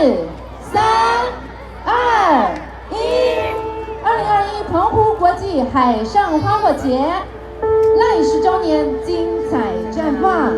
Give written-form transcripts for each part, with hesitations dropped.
3、2、1，2021澎湖国际海上花火节赖10周年精彩绽放。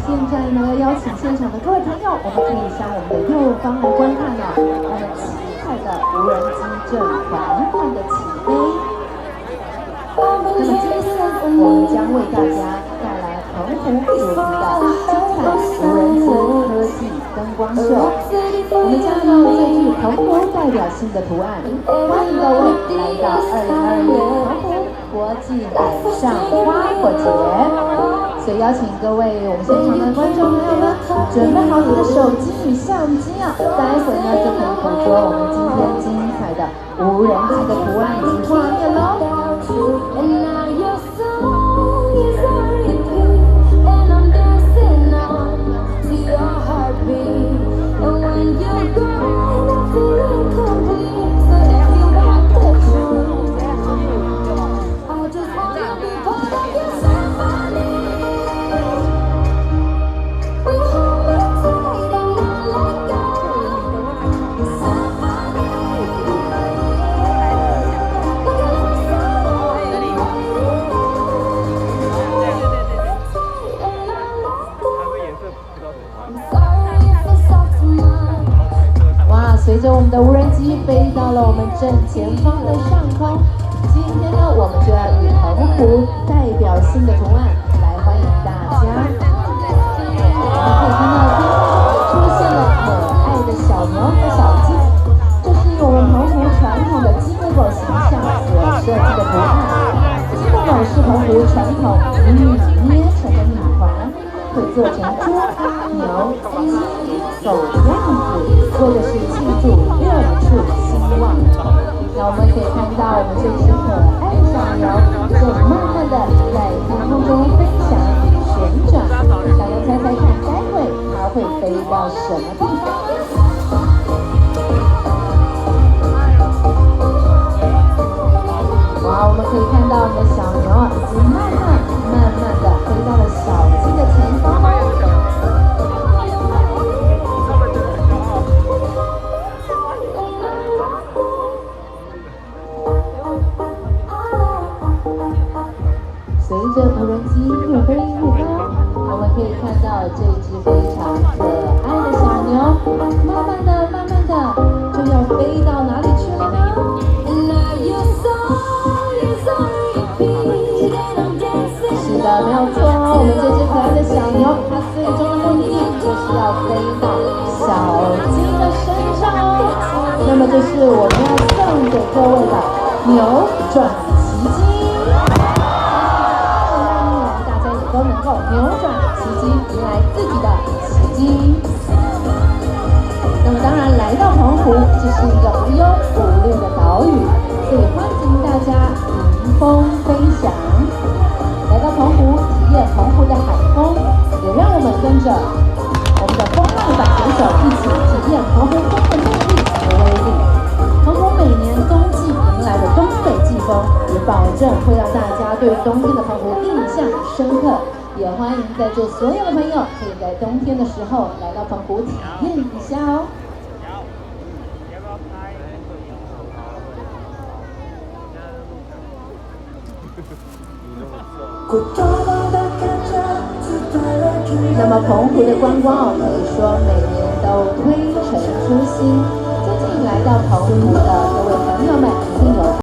现在呢，邀请现场的各位朋友，我们可以向我们的右方来观看我们七彩的无人机正缓缓的起飞。那么今天我们将为大家带来澎湖主题的精彩无人机科技灯光秀。我们将用最具澎湖代表性的图案，欢迎各位来到2021澎湖国际海上花火节。所以邀请各位我们现场的观众朋友们，准备好你的手机与相机啊，待会呢就可以捕捉我们今天精彩的无人机的图案以及画面喽。随着我们的无人机飞到了我们正前方的上空，今天呢，我们就要以澎湖代表性的图案来欢迎大家。我们可以看到天空中出现了可爱的小牛和小鸡，这是以我们澎湖传统的鸡母狗形象所设计的图案。鸡母狗是澎湖传统以米捏成的米团，会做成猪、牛、鸡、狗的样子，或者是庆祝热处兴旺。那我们可以看到我们这只可爱的小牛正慢慢的在天空中飞翔旋转，大家猜猜看，待会它会飞到什么地方？哇，我们可以看到我们的小牛已经慢慢的飞到了小鸡的前方。随着无人机越飞越高，我们可以看到这只非常可爱的小牛，慢慢的就要飞到哪里去了呢？是的，没有错哦，我们这只可爱的小牛，它最终的目的地就是要飞到小鸡的身上哦。那么这是我们要送给各位的扭转奇迹。都能够扭转奇迹，迎来自己的奇迹。那么当然，来到澎湖，这是一个无忧无虑的岛屿，所以欢迎大家迎风飞翔。来到澎湖，体验澎湖的海风，也让我们跟着我们的风浪板选手一起体验澎湖风的魅力和威力。澎湖每年冬季迎来的东北季风，也保证会让大家对冬天的澎湖印象深刻。也欢迎在座所有的朋友可以在冬天的时候来到澎湖体验一下哦。那么澎湖的观光可以说每年都推陈出新。最近来到澎湖的各位朋友们，